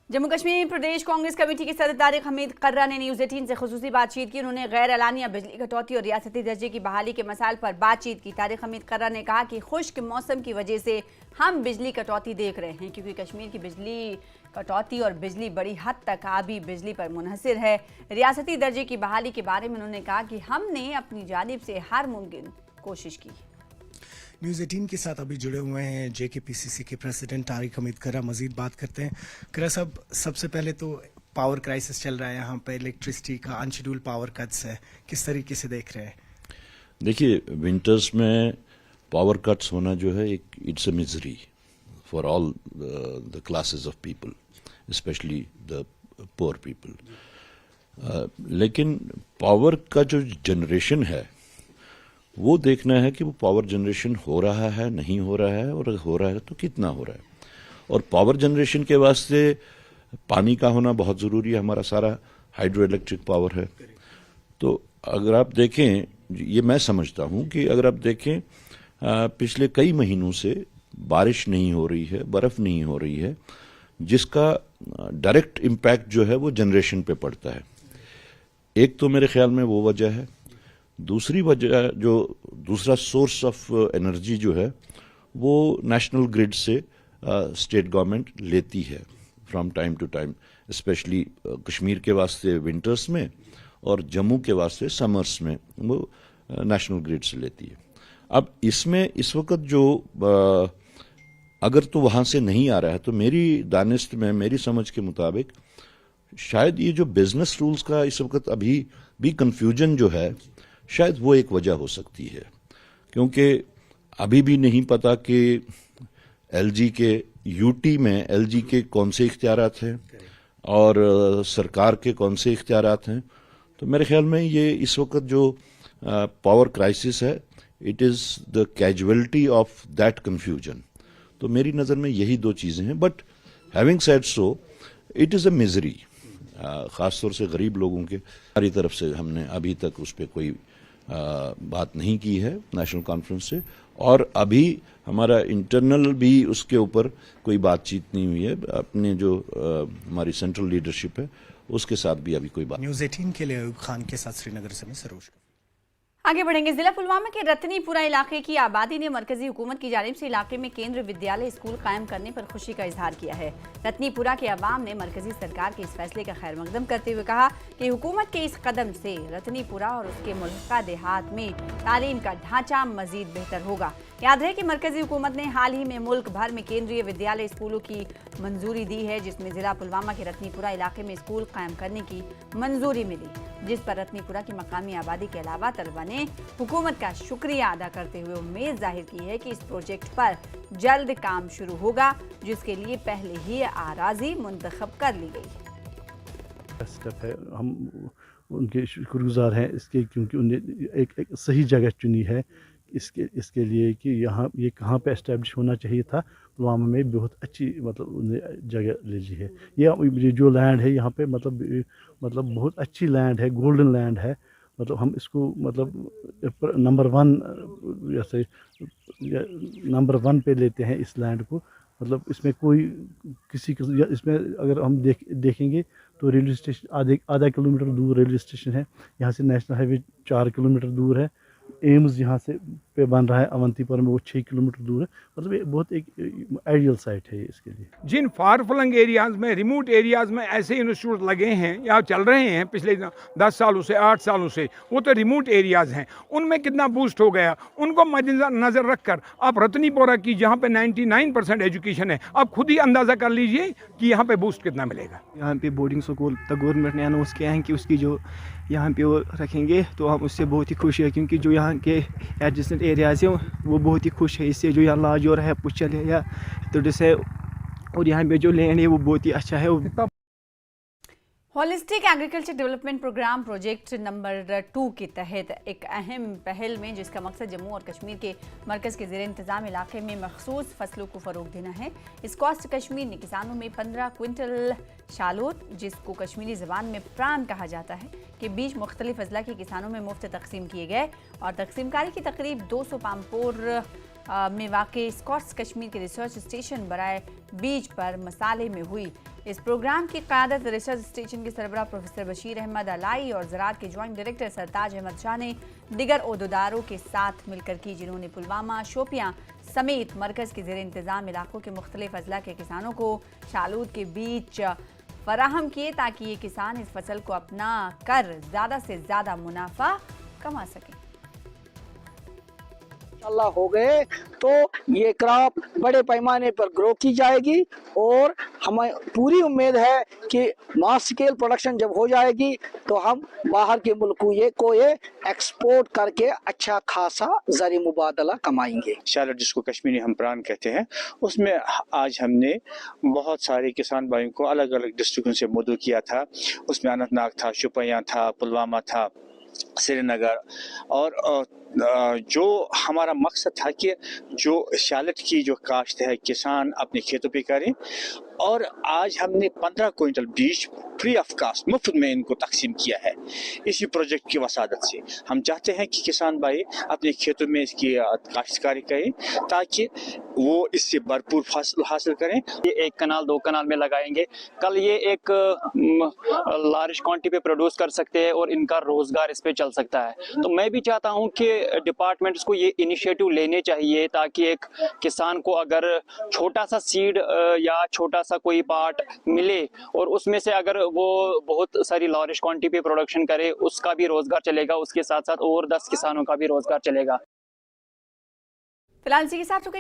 जम्मू कश्मीर प्रदेश कांग्रेस कमेटी के सदर तारिक हमीद कर्रा ने न्यूज़ 18 से खुसूसी बातचीत की। उन्होंने गैर एलानिया बिजली कटौती और रियासती दर्जे की बहाली के मसाइल पर बातचीत की। तारिक हमीद कर्रा ने कहा कि खुश्क मौसम की वजह से हम बिजली कटौती देख रहे हैं, क्योंकि कश्मीर की बिजली कटौती और बिजली बड़ी हद तक आबी बिजली पर मुनहसिर है। रियासती दर्जे की बहाली के बारे में उन्होंने कहा कि हमने अपनी जानिब से हर मुमकिन कोशिश की। न्यूज़ 18 के साथ अभी जुड़े हुए हैं JKPCC के प्रेसिडेंट तारिक हमीद कर्रा। मजीद बात करते हैं। कर्रा साहब, सबसे पहले तो पावर क्राइसिस चल रहा है यहाँ पे, इलेक्ट्रिसिटी का अनशेड्यूल्ड पावर कट्स है, किस तरीके से देख रहे हैं? देखिए, विंटर्स में पावर कट्स होना जो है एक it's a misery for all the classes of people, specially the poor people. लेकिन पावर का जो जनरेशन है वो देखना है कि वो पावर जनरेशन हो रहा है, नहीं हो रहा है, और हो रहा है तो कितना हो रहा है। और पावर जनरेशन के वास्ते पानी का होना बहुत ज़रूरी है। हमारा सारा हाइड्रो इलेक्ट्रिक पावर है। तो अगर आप देखें, ये मैं समझता हूँ कि अगर आप देखें पिछले कई महीनों से बारिश नहीं हो रही है, बर्फ़ नहीं हो रही है, जिसका डायरेक्ट इम्पैक्ट जो है वो जनरेशन पे पड़ता है। एक तो मेरे ख्याल में वो वजह है। दूसरी वजह, जो दूसरा सोर्स ऑफ एनर्जी जो है वो नेशनल ग्रिड से स्टेट गवर्नमेंट लेती है from time to time, specially Kashmir के वास्ते विंटर्स में और जम्मू के वास्ते समर्स में वो नेशनल ग्रिड से लेती है। अब इसमें इस वक्त जो अगर तो वहाँ से नहीं आ रहा है तो मेरी दानिश में, मेरी समझ के मुताबिक शायद ये जो बिजनेस रूल्स का इस वक्त अभी भी कंफ्यूजन जो है, शायद वो एक वजह हो सकती है। क्योंकि अभी भी नहीं पता कि एलजी के यूटी में एलजी के कौन से इख्तियारात हैं और सरकार के कौन से इख्तियारात हैं। तो मेरे ख्याल में ये इस वक्त जो पावर क्राइसिस है, it is the casualty of that confusion. तो मेरी नज़र में यही दो चीज़ें हैं। But having said so, it is a misery, ख़ासतौर से गरीब लोगों के। हमारी तरफ से हमने अभी तक उस पर कोई बात नहीं की है नेशनल कॉन्फ्रेंस से, और अभी हमारा इंटरनल भी उसके ऊपर कोई बातचीत नहीं हुई है। अपने जो हमारी सेंट्रल लीडरशिप है उसके साथ भी अभी कोई बात। न्यूज़ 18 के लिए अयूब खान के साथ श्रीनगर से मैं सरोज। आगे बढ़ेंगे। जिला पुलवामा के रतनीपुरा इलाके की आबादी ने मरकजी हुकूमत की जानिब से इलाके में केंद्र विद्यालय स्कूल कायम करने पर खुशी का इजहार किया है। रतनीपुरा के अवाम ने मरकजी सरकार के इस फैसले का खैर मकदम करते हुए कहा कि हुकूमत के इस कदम से रतनीपुरा और उसके मुल्का देहात में तालीम का ढांचा मजीद बेहतर होगा। याद है कि मरकजी हुकूमत ने हाल ही में मुल्क भर में केंद्रीय विद्यालय स्कूलों की मंजूरी दी है, जिसमें जिला पुलवामा के रतनीपुरा इलाके में स्कूल कायम करने की मंजूरी मिली, जिस पर रतनीपुरा की मकामी आबादी के अलावा तलबा ने हुकूमत का शुक्रिया अदा करते हुए उम्मीद जाहिर की है कि इस प्रोजेक्ट पर जल्द काम शुरू होगा, जिसके लिए पहले ही आराजी मुंतखब कर ली गई स्टेप है। हम उनके शुक्रगुजार हैं इसके, क्योंकि उन्हें एक सही जगह चुनी है इसके लिए कि यहाँ ये कहाँ पे एस्टेब्लिश होना चाहिए था। पुलवामा में बहुत अच्छी मतलब उन्हें जगह ले ली है। ये जो लैंड है यहाँ पे मतलब बहुत अच्छी लैंड है, गोल्डन लैंड है। मतलब हम इसको मतलब नंबर वन पे लेते हैं इस लैंड को। मतलब इसमें कोई इसमें अगर हम देखेंगे तो रेलवे स्टेशन आधा किलोमीटर दूर रेलवे स्टेशन है। यहाँ से नेशनल हाईवे 4 किलोमीटर दूर है। एम्स यहाँ से पे बन रहा है अवंतीपुर में, वो 6 किलोमीटर दूर है। मतलब ये बहुत एक आइडियल साइट है इसके लिए। जिन फार फ्लंग एरियाज़ में, रिमोट एरियाज़ में ऐसे इंस्टीट्यूट लगे हैं या चल रहे हैं पिछले 10 सालों से, 8 सालों से, वो तो रिमोट एरियाज़ हैं, उनमें कितना बूस्ट हो गया, उनको मद्देनज़र रखकर आप रतनीपुरा की जहाँ पे 99% एजुकेशन है, आप खुद ही अंदाज़ा कर लीजिए कि यहाँ पे बूस्ट कितना मिलेगा। यहाँ पे बोर्डिंग स्कूल गवर्नमेंट ने अनाउंस किया है कि उसकी जो यहाँ पे वो रखेंगे, तो हम उससे बहुत ही खुश है, क्योंकि जो यहाँ के एडजेसेंट एरियाज़ हैं वो बहुत ही खुश है इससे। जो यहाँ लाजौर है, पुचल है या तुडस है, और यहाँ पे जो लैंड है वो बहुत ही अच्छा है। Holistic agriculture development programme project number 2 के तहत एक अहम पहल में, जिसका मकसद जम्मू और कश्मीर के मरकज़ के ज़ेर इंतज़ाम इलाके में मखसूस फसलों को फ़रोग देना है। इस कॉस्ट कश्मीर ने किसानों में 15 क्विंटल शालोट, जिसको कश्मीरी ज़बान में प्रान कहा जाता है, के बीज मुख्तलिफ अजला के किसानों में मुफ्त तकसीम किए गए। और तकसीमकारी की तकरीब 200 पामपोर में वाक़ई स्कॉट्स कश्मीर के रिसर्च स्टेशन बराए बीज पर मसाले में हुई। इस प्रोग्राम की क़यादत रिसर्च स्टेशन के सरबराह प्रोफेसर बशीर अहमद अलाई और ज़राअत के जॉइंट डायरेक्टर सरताज अहमद शाह ने दिगर ओहदेदारों के साथ मिलकर की, जिन्होंने पुलवामा, शोपियां समेत मरकज़ के ज़ेर इंतज़ाम इलाकों के मुख्तलिफ अजला के किसानों को शालूद के बीज फराहम किए, ताकि ये किसान इस फसल को अपना कर ज़्यादा से ज़्यादा मुनाफा कमा सकें। इंशाल्लाह हो गए तो ये क्रॉप बड़े पैमाने पर ग्रो की जाएगी और हमें पूरी उम्मीद है कि मास स्केल प्रोडक्शन जब हो जाएगी तो हम बाहर के मुल्कों को ये एक्सपोर्ट करके अच्छा खासा ज़री मुबादला कमाएंगे। शैलट जिसको कश्मीरी हम प्राण कहते हैं, उसमें आज हमने बहुत सारे किसान भाइयों को अलग अलग डिस्ट्रिक्टों से मदऊ किया था। उसमें अनंतनाग था, शोपियां था, पुलवामा था, श्रीनगर। और जो हमारा मकसद था कि जो शैलट की जो काश्त है किसान अपने खेतों पे करें, और आज हमने 15 क्विंटल बीज फ्री ऑफ कास्ट मुफ्त में इनको तकसीम किया है। इसी प्रोजेक्ट की वसादत से हम चाहते हैं कि किसान भाई अपने खेतों में इसकी काश्तकारी करें ताकि वो इससे भरपूर फसल हासिल करें। ये 1 कनाल 2 कनाल में लगाएंगे, कल ये एक लार्ज क्वांटिटी पे प्रोड्यूस कर सकते हैं और इनका रोजगार इस पे चल सकता है। तो मैं भी चाहता हूँ कि डिपार्टमेंट्स को ये इनिशिएटिव लेने चाहिए ताकि एक किसान को अगर छोटा सा सीड या छोटा सा कोई पार्ट मिले और उसमें से अगर वो बहुत सारी लार्ज क्वांटिटी पे प्रोडक्शन करे, उसका भी रोजगार चलेगा, उसके साथ साथ और 10 किसानों का भी रोजगार चलेगा। फिलहाल इसी के साथ रुकेंगे।